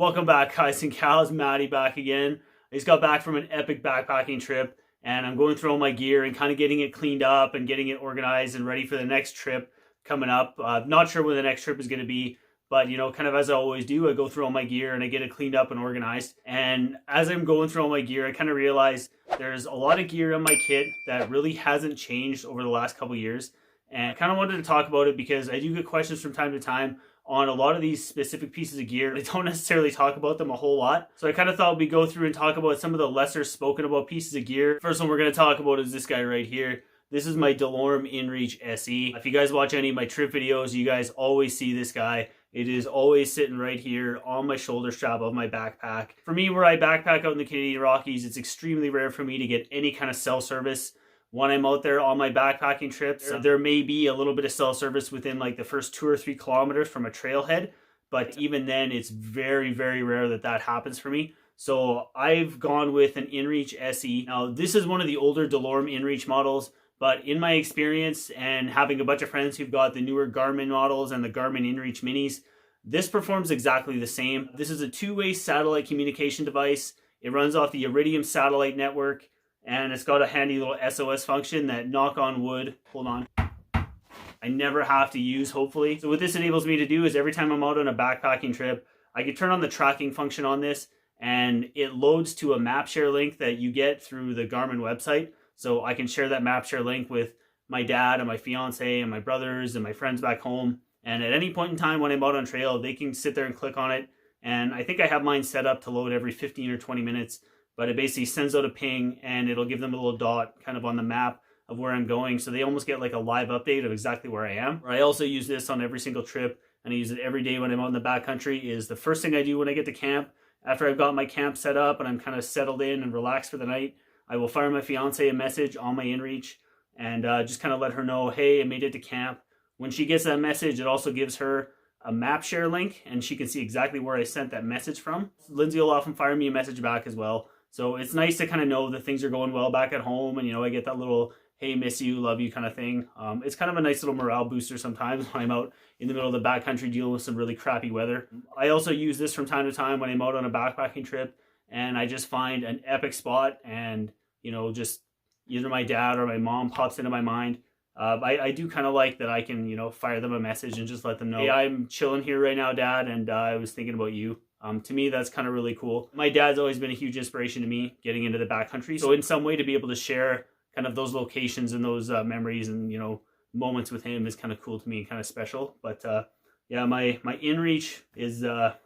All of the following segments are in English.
Welcome back, guys and gals. Matty back again. I just got back from an epic backpacking trip, and I'm going through all my gear and kind of getting it cleaned up and getting it organized and ready for the next trip coming up. Not sure when the next trip is going to be, but kind of as I always do, I go through all my gear and I get it cleaned up and organized. And as I'm going through all my gear, I kind of realize there's a lot of gear in my kit that really hasn't changed over the last couple years. And I kind of wanted to talk about it because I do get questions from time to time on a lot of these specific pieces of gear. I don't necessarily talk about them a whole lot. So I kind of thought we'd go through and talk about some of the lesser spoken about pieces of gear. First one we're going to talk about is this guy right here. This is my DeLorme InReach Se. If you guys watch any of my trip videos, you guys always see this guy. It is always sitting right here on my shoulder strap of my backpack. For me, where I backpack out in the Canadian Rockies, it's extremely rare for me to get any kind of cell service when I'm out there on my backpacking trips. There may be a little bit of cell service within like the first 2 or 3 kilometers from a trailhead, but even then it's very, very rare that that happens for me. So I've gone with an InReach Se. Now this is one of the older DeLorme InReach models, but in my experience and having a bunch of friends who've got the newer Garmin models and the Garmin InReach Minis, this performs exactly the same. This is a 2-way satellite communication device. It runs off the Iridium satellite network, and it's got a handy little SOS function that, knock on wood, hold on, I never have to use, hopefully. So what this enables me to do is every time I'm out on a backpacking trip, I can turn on the tracking function on this, and it loads to a map share link that you get through the Garmin website. So I can share that map share link with my dad and my fiance and my brothers and my friends back home. And at any point in time when I'm out on trail, they can sit there and click on it. And I think I have mine set up to load every 15 or 20 minutes. But it basically sends out a ping and it'll give them a little dot kind of on the map of where I'm going. So they almost get like a live update of exactly where I am. I also use this on every single trip, and I use it every day when I'm out in the backcountry. Is the first thing I do when I get to camp, after I've got my camp set up and I'm kind of settled in and relaxed for the night, I will fire my fiance a message on my InReach and just kind of let her know, hey, I made it to camp. When she gets that message, it also gives her a map share link and she can see exactly where I sent that message from. Lindsay will often fire me a message back as well. So it's nice to kind of know that things are going well back at home, and I get that little hey, miss you, love you kind of thing. It's kind of a nice little morale booster sometimes when I'm out in the middle of the backcountry dealing with some really crappy weather. I also use this from time to time when I'm out on a backpacking trip and I just find an epic spot and just either my dad or my mom pops into my mind. I do kind of like that I can fire them a message and just let them know, hey, I'm chilling here right now, Dad, and I was thinking about you. To me, that's kind of really cool. My dad's always been a huge inspiration to me getting into the backcountry. So in some way to be able to share kind of those locations and those memories and, moments with him is kind of cool to me and kind of special. But yeah, my InReach is a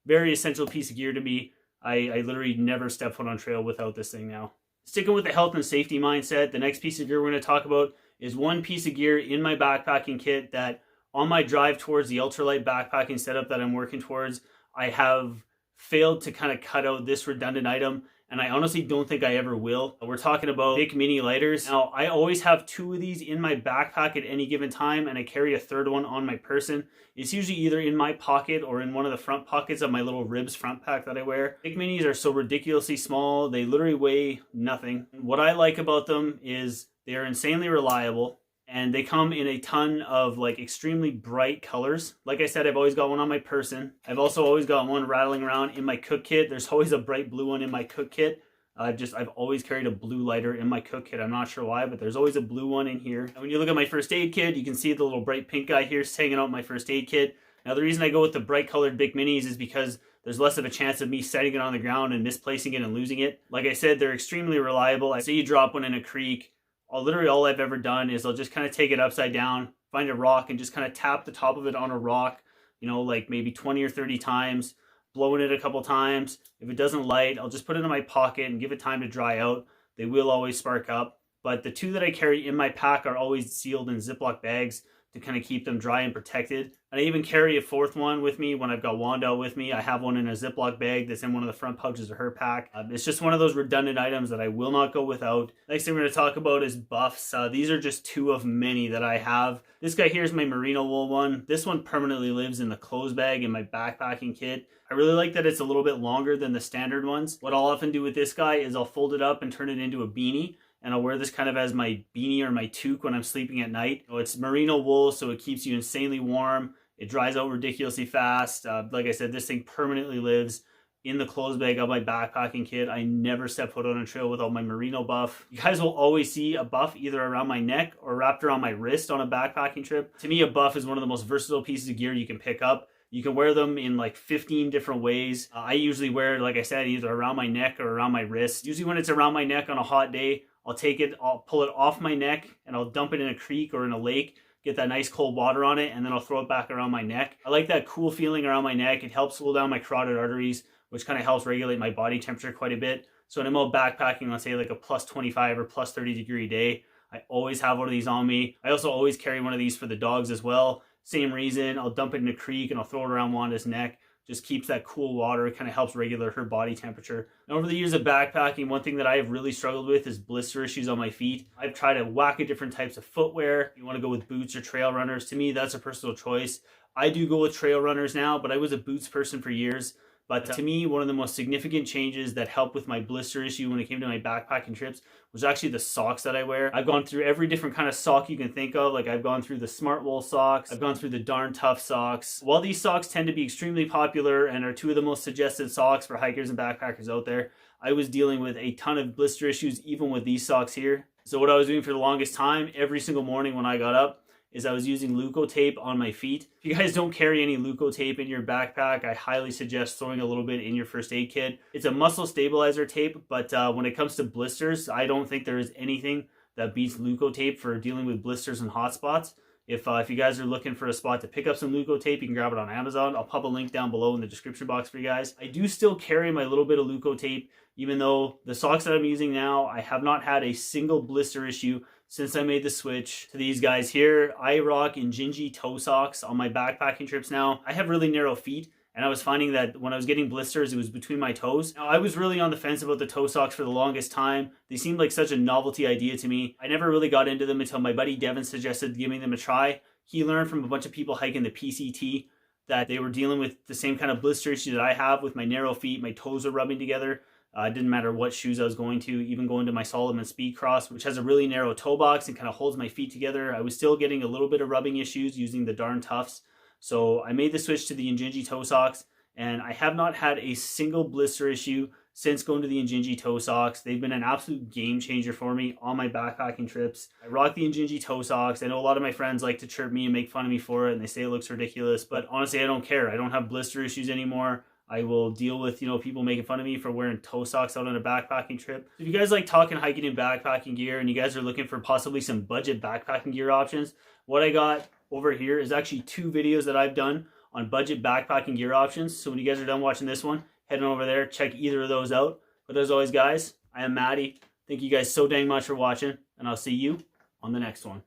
very essential piece of gear to me. I literally never step foot on trail without this thing now. Sticking with the health and safety mindset, the next piece of gear we're going to talk about is one piece of gear in my backpacking kit that on my drive towards the ultralight backpacking setup that I'm working towards, I have failed to kind of cut out this redundant item, and I honestly don't think I ever will. We're talking about Bic mini lighters. Now, I always have 2 of these in my backpack at any given time, and I carry a 3rd one on my person. It's usually either in my pocket or in one of the front pockets of my little ribs front pack that I wear. Bic minis are so ridiculously small, they literally weigh nothing. What I like about them is they are insanely reliable, and they come in a ton of like extremely bright colors. Like I said, I've always got one on my person. I've also always got one rattling around in my cook kit. There's always a bright blue one in my cook kit. I've always carried a blue lighter in my cook kit. I'm not sure why, but there's always a blue one in here. And when you look at my first aid kit, you can see the little bright pink guy here hanging out my first aid kit. Now the reason I go with the bright colored Bic minis is because there's less of a chance of me setting it on the ground and misplacing it and losing it. Like I said, they're extremely reliable. I say you drop one in a creek, literally all I've ever done is I'll just kind of take it upside down, find a rock, and just kind of tap the top of it on a rock, like maybe 20 or 30 times, blowing it a couple times. If it doesn't light, I'll just put it in my pocket and give it time to dry out. They will always spark up. But the 2 that I carry in my pack are always sealed in Ziploc bags to kind of keep them dry and protected. And I even carry a 4th one with me when I've got Wanda with me. I have one in a Ziploc bag that's in one of the front pouches of her pack. It's just one of those redundant items that I will not go without. Next thing we're going to talk about is buffs. These are just 2 of many that I have. This guy here is my merino wool one. This one permanently lives in the clothes bag in my backpacking kit. I really like that it's a little bit longer than the standard ones. What I'll often do with this guy is I'll fold it up and turn it into a beanie. And I'll wear this kind of as my beanie or my toque when I'm sleeping at night. It's merino wool, so it keeps you insanely warm. It dries out ridiculously fast. Like I said, this thing permanently lives in the clothes bag of my backpacking kit. I never step foot on a trail without my merino buff. You guys will always see a buff either around my neck or wrapped around my wrist on a backpacking trip. To me, a buff is one of the most versatile pieces of gear you can pick up. You can wear them in like 15 different ways. I usually wear, like I said, either around my neck or around my wrist. Usually when it's around my neck on a hot day, I'll take it, I'll pull it off my neck and I'll dump it in a creek or in a lake, get that nice cold water on it, and then I'll throw it back around my neck. I like that cool feeling around my neck. It helps cool down my carotid arteries, which kind of helps regulate my body temperature quite a bit. So when I'm out backpacking, let's say like a plus 25 or plus 30 degree day, I always have one of these on me. I also always carry one of these for the dogs as well. Same reason, I'll dump it in a creek and I'll throw it around Wanda's neck. Just keeps that cool water. It kind of helps regulate her body temperature. And over the years of backpacking, one thing that I have really struggled with is blister issues on my feet. I've tried a whack of different types of footwear. You want to go with boots or trail runners. To me, that's a personal choice. I do go with trail runners now, but I was a boots person for years. But to me, one of the most significant changes that helped with my blister issue when it came to my backpacking trips was actually the socks that I wear. I've gone through every different kind of sock you can think of. Like I've gone through the Smart Wool socks. I've gone through the Darn Tough socks. While these socks tend to be extremely popular and are two of the most suggested socks for hikers and backpackers out there, I was dealing with a ton of blister issues even with these socks here. So what I was doing for the longest time, every single morning when I got up, is I was using Leuko tape on my feet. If you guys don't carry any Leuko tape in your backpack, I highly suggest throwing a little bit in your first aid kit. It's a muscle stabilizer tape, but when it comes to blisters, I don't think there is anything that beats Leuko tape for dealing with blisters and hot spots. If you guys are looking for a spot to pick up some Leuko tape, you can grab it on Amazon. I'll pop a link down below in the description box for you guys. I do still carry my little bit of Leuko tape, even though the socks that I'm using now, I have not had a single blister issue since I made the switch to these guys here. I rock Injinji toe socks on my backpacking trips now. I have really narrow feet, and I was finding that when I was getting blisters, it was between my toes. Now, I was really on the fence about the toe socks for the longest time. They seemed like such a novelty idea to me. I never really got into them until my buddy Devin suggested giving them a try. He learned from a bunch of people hiking the PCT that they were dealing with the same kind of blister issue that I have with my narrow feet. My toes are rubbing together. It didn't matter what shoes I was going to, even going to my Solomon Speedcross, which has a really narrow toe box and kind of holds my feet together. I was still getting a little bit of rubbing issues using the Darn Toughs. So I made the switch to the Injinji toe socks, and I have not had a single blister issue since going to the Injinji toe socks. They've been an absolute game changer for me on my backpacking trips. I rock the Injinji toe socks. I know a lot of my friends like to chirp me and make fun of me for it, and they say it looks ridiculous, but honestly, I don't care. I don't have blister issues anymore. I will deal with, people making fun of me for wearing toe socks out on a backpacking trip. If you guys like talking hiking and backpacking gear and you guys are looking for possibly some budget backpacking gear options, what I got over here is actually 2 videos that I've done on budget backpacking gear options. So when you guys are done watching this one, head on over there, check either of those out. But as always, guys, I am Matty. Thank you guys so dang much for watching, and I'll see you on the next one.